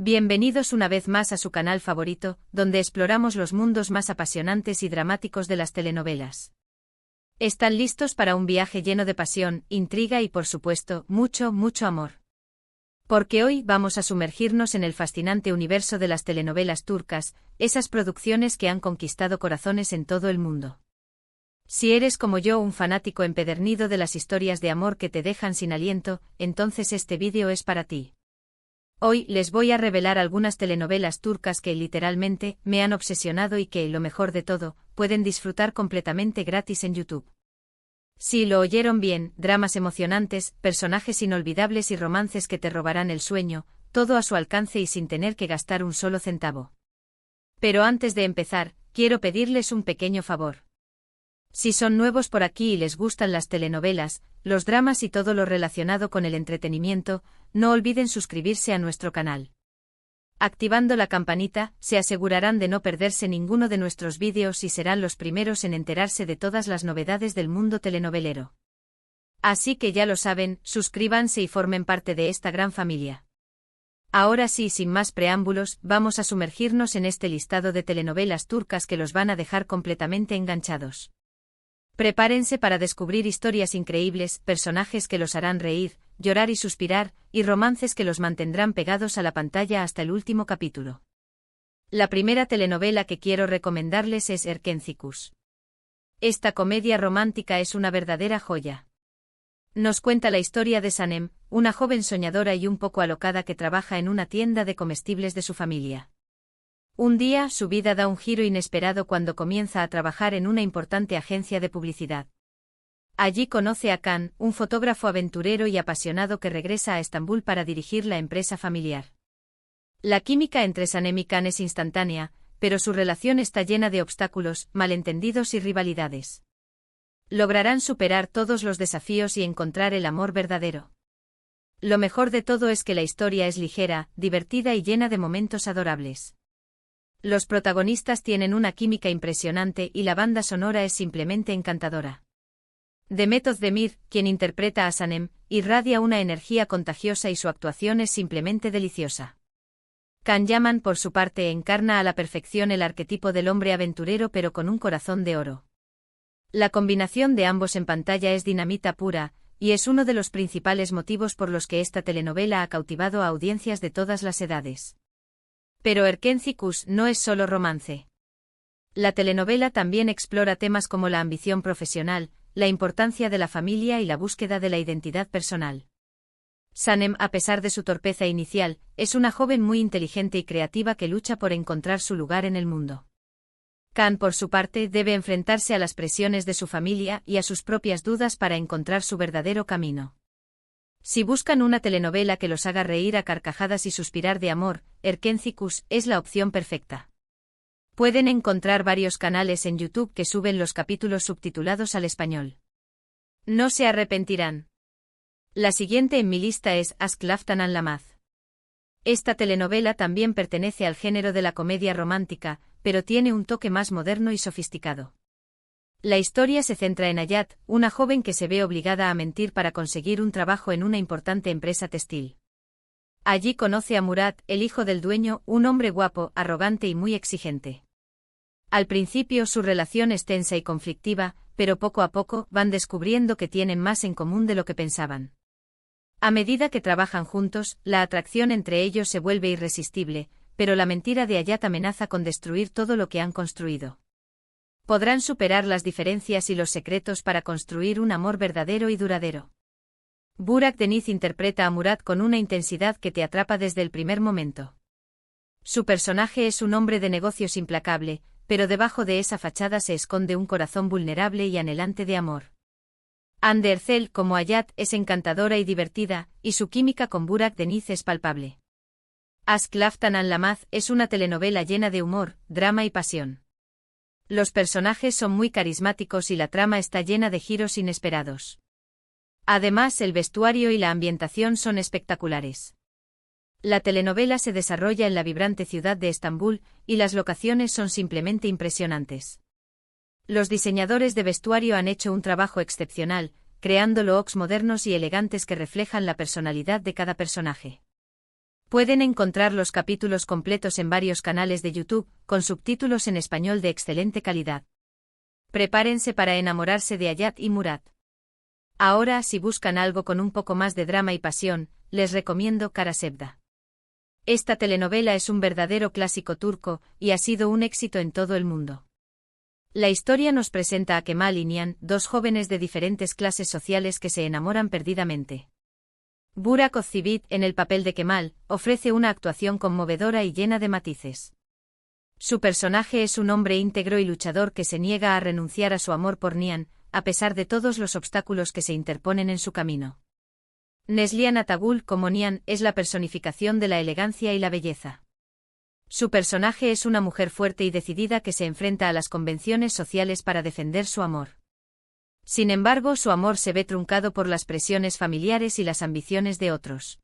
Bienvenidos una vez más a su canal favorito, donde exploramos los mundos más apasionantes y dramáticos de las telenovelas. ¿Están listos para un viaje lleno de pasión, intriga y por supuesto, mucho, mucho amor? Porque hoy vamos a sumergirnos en el fascinante universo de las telenovelas turcas, esas producciones que han conquistado corazones en todo el mundo. Si eres como yo un fanático empedernido de las historias de amor que te dejan sin aliento, entonces este vídeo es para ti. Hoy les voy a revelar algunas telenovelas turcas que literalmente me han obsesionado y que, lo mejor de todo, pueden disfrutar completamente gratis en YouTube. Sí, lo oyeron bien, dramas emocionantes, personajes inolvidables y romances que te robarán el sueño, todo a su alcance y sin tener que gastar un solo centavo. Pero antes de empezar, quiero pedirles un pequeño favor. Si son nuevos por aquí y les gustan las telenovelas, los dramas y todo lo relacionado con el entretenimiento, no olviden suscribirse a nuestro canal. Activando la campanita, se asegurarán de no perderse ninguno de nuestros vídeos y serán los primeros en enterarse de todas las novedades del mundo telenovelero. Así que ya lo saben, suscríbanse y formen parte de esta gran familia. Ahora sí, sin más preámbulos, vamos a sumergirnos en este listado de telenovelas turcas que los van a dejar completamente enganchados. Prepárense para descubrir historias increíbles, personajes que los harán reír, llorar y suspirar, y romances que los mantendrán pegados a la pantalla hasta el último capítulo. La primera telenovela que quiero recomendarles es Erkencikus. Esta comedia romántica es una verdadera joya. Nos cuenta la historia de Sanem, una joven soñadora y un poco alocada que trabaja en una tienda de comestibles de su familia. Un día, su vida da un giro inesperado cuando comienza a trabajar en una importante agencia de publicidad. Allí conoce a Can, un fotógrafo aventurero y apasionado que regresa a Estambul para dirigir la empresa familiar. La química entre Sanem y Can es instantánea, pero su relación está llena de obstáculos, malentendidos y rivalidades. Lograrán superar todos los desafíos y encontrar el amor verdadero. Lo mejor de todo es que la historia es ligera, divertida y llena de momentos adorables. Los protagonistas tienen una química impresionante y la banda sonora es simplemente encantadora. Demet Özdemir, quien interpreta a Sanem, irradia una energía contagiosa y su actuación es simplemente deliciosa. Can Yaman, por su parte, encarna a la perfección el arquetipo del hombre aventurero pero con un corazón de oro. La combinación de ambos en pantalla es dinamita pura, y es uno de los principales motivos por los que esta telenovela ha cautivado a audiencias de todas las edades. Pero Erkencikus no es solo romance. La telenovela también explora temas como la ambición profesional, la importancia de la familia y la búsqueda de la identidad personal. Sanem, a pesar de su torpeza inicial, es una joven muy inteligente y creativa que lucha por encontrar su lugar en el mundo. Can, por su parte, debe enfrentarse a las presiones de su familia y a sus propias dudas para encontrar su verdadero camino. Si buscan una telenovela que los haga reír a carcajadas y suspirar de amor, Erkencikus es la opción perfecta. Pueden encontrar varios canales en YouTube que suben los capítulos subtitulados al español. No se arrepentirán. La siguiente en mi lista es Aşk Laftan Anlamaz. Esta telenovela también pertenece al género de la comedia romántica, pero tiene un toque más moderno y sofisticado. La historia se centra en Hayat, una joven que se ve obligada a mentir para conseguir un trabajo en una importante empresa textil. Allí conoce a Murat, el hijo del dueño, un hombre guapo, arrogante y muy exigente. Al principio su relación es tensa y conflictiva, pero poco a poco van descubriendo que tienen más en común de lo que pensaban. A medida que trabajan juntos, la atracción entre ellos se vuelve irresistible, pero la mentira de Hayat amenaza con destruir todo lo que han construido. Podrán superar las diferencias y los secretos para construir un amor verdadero y duradero. Burak Deniz interpreta a Murat con una intensidad que te atrapa desde el primer momento. Su personaje es un hombre de negocios implacable, pero debajo de esa fachada se esconde un corazón vulnerable y anhelante de amor. Hande Erçel, como Hayat, es encantadora y divertida, y su química con Burak Deniz es palpable. Aşk Laftan Anlamaz es una telenovela llena de humor, drama y pasión. Los personajes son muy carismáticos y la trama está llena de giros inesperados. Además, el vestuario y la ambientación son espectaculares. La telenovela se desarrolla en la vibrante ciudad de Estambul, y las locaciones son simplemente impresionantes. Los diseñadores de vestuario han hecho un trabajo excepcional, creando looks modernos y elegantes que reflejan la personalidad de cada personaje. Pueden encontrar los capítulos completos en varios canales de YouTube, con subtítulos en español de excelente calidad. Prepárense para enamorarse de Hayat y Murat. Ahora, si buscan algo con un poco más de drama y pasión, les recomiendo Karasevda. Esta telenovela es un verdadero clásico turco, y ha sido un éxito en todo el mundo. La historia nos presenta a Kemal y Nihan, dos jóvenes de diferentes clases sociales que se enamoran perdidamente. Burak Özçivit, en el papel de Kemal, ofrece una actuación conmovedora y llena de matices. Su personaje es un hombre íntegro y luchador que se niega a renunciar a su amor por Nihan, a pesar de todos los obstáculos que se interponen en su camino. Neslihan Atagul, como Nihan, es la personificación de la elegancia y la belleza. Su personaje es una mujer fuerte y decidida que se enfrenta a las convenciones sociales para defender su amor. Sin embargo, su amor se ve truncado por las presiones familiares y las ambiciones de otros.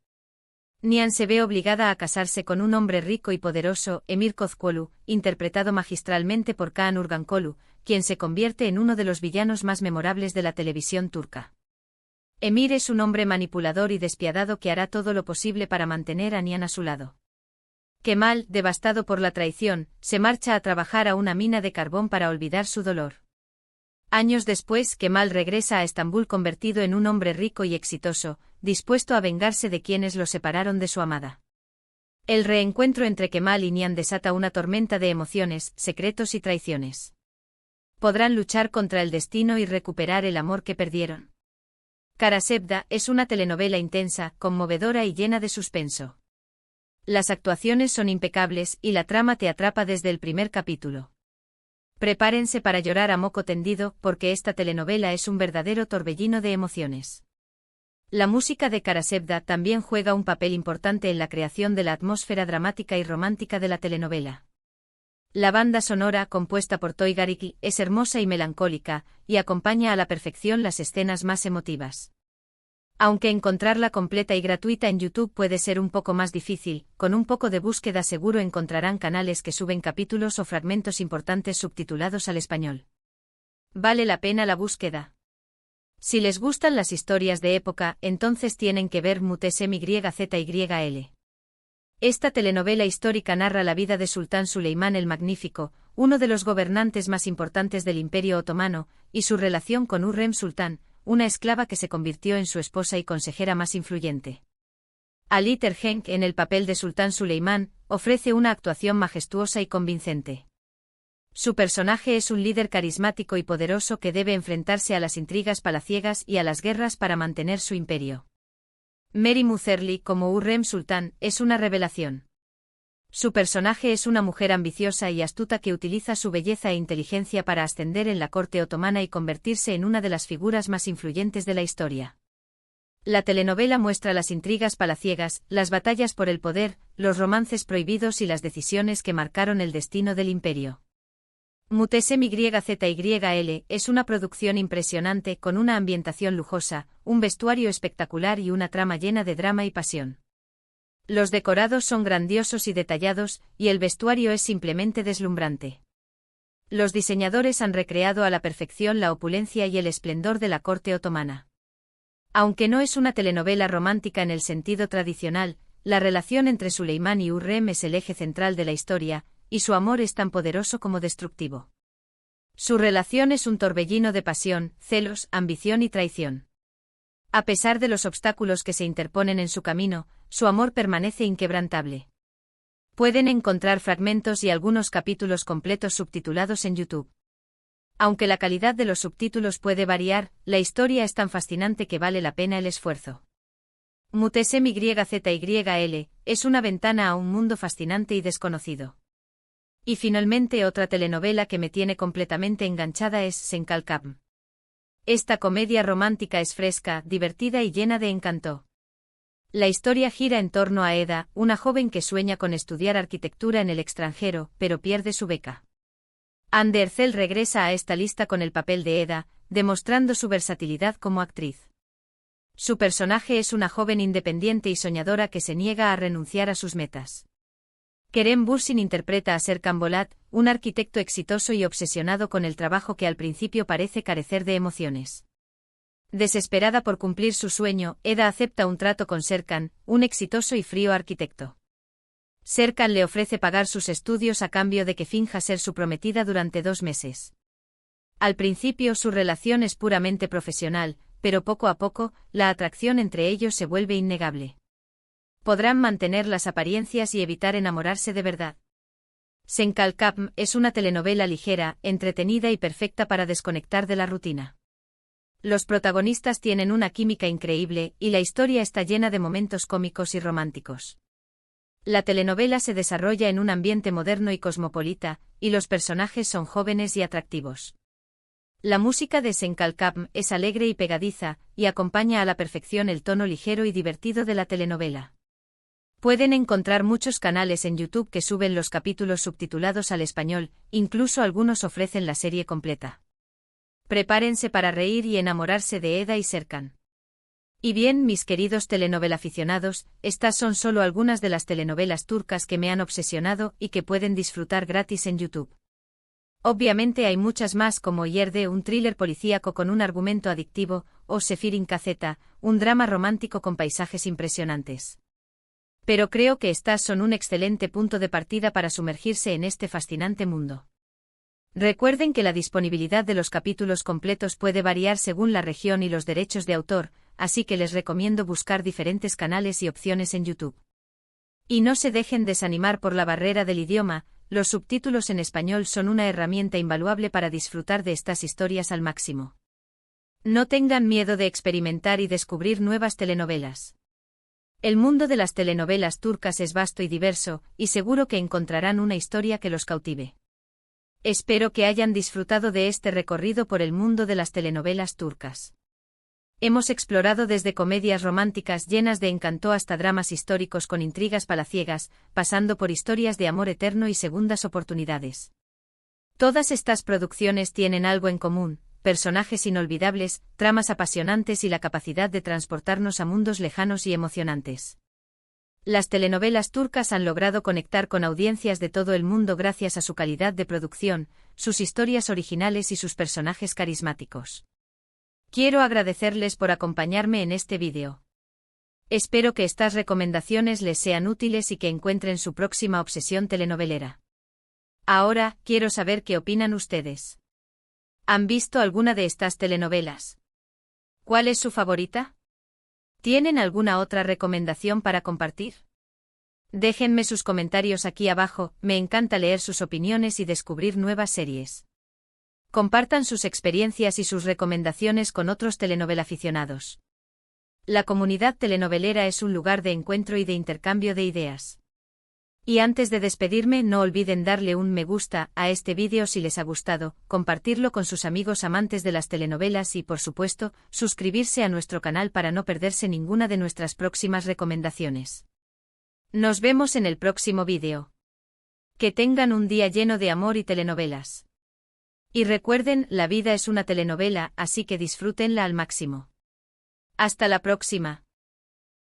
Nihan se ve obligada a casarse con un hombre rico y poderoso, Emir Kozkolu, interpretado magistralmente por Kaan Urgankolu, quien se convierte en uno de los villanos más memorables de la televisión turca. Emir es un hombre manipulador y despiadado que hará todo lo posible para mantener a Nihan a su lado. Kemal, devastado por la traición, se marcha a trabajar a una mina de carbón para olvidar su dolor. Años después, Kemal regresa a Estambul convertido en un hombre rico y exitoso, dispuesto a vengarse de quienes lo separaron de su amada. El reencuentro entre Kemal y Nihan desata una tormenta de emociones, secretos y traiciones. Podrán luchar contra el destino y recuperar el amor que perdieron. Karasevda es una telenovela intensa, conmovedora y llena de suspenso. Las actuaciones son impecables y la trama te atrapa desde el primer capítulo. Prepárense para llorar a moco tendido, porque esta telenovela es un verdadero torbellino de emociones. La música de Karasevda también juega un papel importante en la creación de la atmósfera dramática y romántica de la telenovela. La banda sonora, compuesta por Toygariki, es hermosa y melancólica, y acompaña a la perfección las escenas más emotivas. Aunque encontrarla completa y gratuita en YouTube puede ser un poco más difícil, con un poco de búsqueda seguro encontrarán canales que suben capítulos o fragmentos importantes subtitulados al español. ¿Vale la pena la búsqueda? Si les gustan las historias de época, entonces tienen que ver Muhteşem Yzyl. Esta telenovela histórica narra la vida de Sultán Suleimán el Magnífico, uno de los gobernantes más importantes del Imperio Otomano, y su relación con Hürrem Sultán, una esclava que se convirtió en su esposa y consejera más influyente. Ali Tergenk, en el papel de Sultán Suleimán, ofrece una actuación majestuosa y convincente. Su personaje es un líder carismático y poderoso que debe enfrentarse a las intrigas palaciegas y a las guerras para mantener su imperio. Mary Muzerli, como Hürrem Sultán, es una revelación. Su personaje es una mujer ambiciosa y astuta que utiliza su belleza e inteligencia para ascender en la corte otomana y convertirse en una de las figuras más influyentes de la historia. La telenovela muestra las intrigas palaciegas, las batallas por el poder, los romances prohibidos y las decisiones que marcaron el destino del imperio. Muhteşem Yzyl es una producción impresionante con una ambientación lujosa, un vestuario espectacular y una trama llena de drama y pasión. Los decorados son grandiosos y detallados, y el vestuario es simplemente deslumbrante. Los diseñadores han recreado a la perfección la opulencia y el esplendor de la corte otomana. Aunque no es una telenovela romántica en el sentido tradicional, la relación entre Suleimán y Hürrem es el eje central de la historia, y su amor es tan poderoso como destructivo. Su relación es un torbellino de pasión, celos, ambición y traición. A pesar de los obstáculos que se interponen en su camino, su amor permanece inquebrantable. Pueden encontrar fragmentos y algunos capítulos completos subtitulados en YouTube. Aunque la calidad de los subtítulos puede variar, la historia es tan fascinante que vale la pena el esfuerzo. Muhteşem Yzyl es una ventana a un mundo fascinante y desconocido. Y finalmente otra telenovela que me tiene completamente enganchada es Senkalkam. Esta comedia romántica es fresca, divertida y llena de encanto. La historia gira en torno a Eda, una joven que sueña con estudiar arquitectura en el extranjero, pero pierde su beca. Hande Erçel regresa a esta lista con el papel de Eda, demostrando su versatilidad como actriz. Su personaje es una joven independiente y soñadora que se niega a renunciar a sus metas. Kerem Bürsin interpreta a Serkan Bolat, un arquitecto exitoso y obsesionado con el trabajo que al principio parece carecer de emociones. Desesperada por cumplir su sueño, Eda acepta un trato con Serkan, un exitoso y frío arquitecto. Serkan le ofrece pagar sus estudios a cambio de que finja ser su prometida durante 2 meses. Al principio su relación es puramente profesional, pero poco a poco, la atracción entre ellos se vuelve innegable. Podrán mantener las apariencias y evitar enamorarse de verdad. Senkalkapm es una telenovela ligera, entretenida y perfecta para desconectar de la rutina. Los protagonistas tienen una química increíble, y la historia está llena de momentos cómicos y románticos. La telenovela se desarrolla en un ambiente moderno y cosmopolita, y los personajes son jóvenes y atractivos. La música de Senkalkapm es alegre y pegadiza, y acompaña a la perfección el tono ligero y divertido de la telenovela. Pueden encontrar muchos canales en YouTube que suben los capítulos subtitulados al español, incluso algunos ofrecen la serie completa. Prepárense para reír y enamorarse de Eda y Serkan. Y bien, mis queridos telenovelaficionados, estas son solo algunas de las telenovelas turcas que me han obsesionado y que pueden disfrutar gratis en YouTube. Obviamente hay muchas más como Yerde, un thriller policíaco con un argumento adictivo, o Sefirin Kazeta, un drama romántico con paisajes impresionantes. Pero creo que estas son un excelente punto de partida para sumergirse en este fascinante mundo. Recuerden que la disponibilidad de los capítulos completos puede variar según la región y los derechos de autor, así que les recomiendo buscar diferentes canales y opciones en YouTube. Y no se dejen desanimar por la barrera del idioma, los subtítulos en español son una herramienta invaluable para disfrutar de estas historias al máximo. No tengan miedo de experimentar y descubrir nuevas telenovelas. El mundo de las telenovelas turcas es vasto y diverso, y seguro que encontrarán una historia que los cautive. Espero que hayan disfrutado de este recorrido por el mundo de las telenovelas turcas. Hemos explorado desde comedias románticas llenas de encanto hasta dramas históricos con intrigas palaciegas, pasando por historias de amor eterno y segundas oportunidades. Todas estas producciones tienen algo en común: personajes inolvidables, tramas apasionantes y la capacidad de transportarnos a mundos lejanos y emocionantes. Las telenovelas turcas han logrado conectar con audiencias de todo el mundo gracias a su calidad de producción, sus historias originales y sus personajes carismáticos. Quiero agradecerles por acompañarme en este vídeo. Espero que estas recomendaciones les sean útiles y que encuentren su próxima obsesión telenovelera. Ahora, quiero saber qué opinan ustedes. ¿Han visto alguna de estas telenovelas? ¿Cuál es su favorita? ¿Tienen alguna otra recomendación para compartir? Déjenme sus comentarios aquí abajo, me encanta leer sus opiniones y descubrir nuevas series. Compartan sus experiencias y sus recomendaciones con otros telenovelaficionados. La comunidad telenovelera es un lugar de encuentro y de intercambio de ideas. Y antes de despedirme, no olviden darle un me gusta a este vídeo si les ha gustado, compartirlo con sus amigos amantes de las telenovelas y, por supuesto, suscribirse a nuestro canal para no perderse ninguna de nuestras próximas recomendaciones. Nos vemos en el próximo vídeo. Que tengan un día lleno de amor y telenovelas. Y recuerden, la vida es una telenovela, así que disfrútenla al máximo. Hasta la próxima.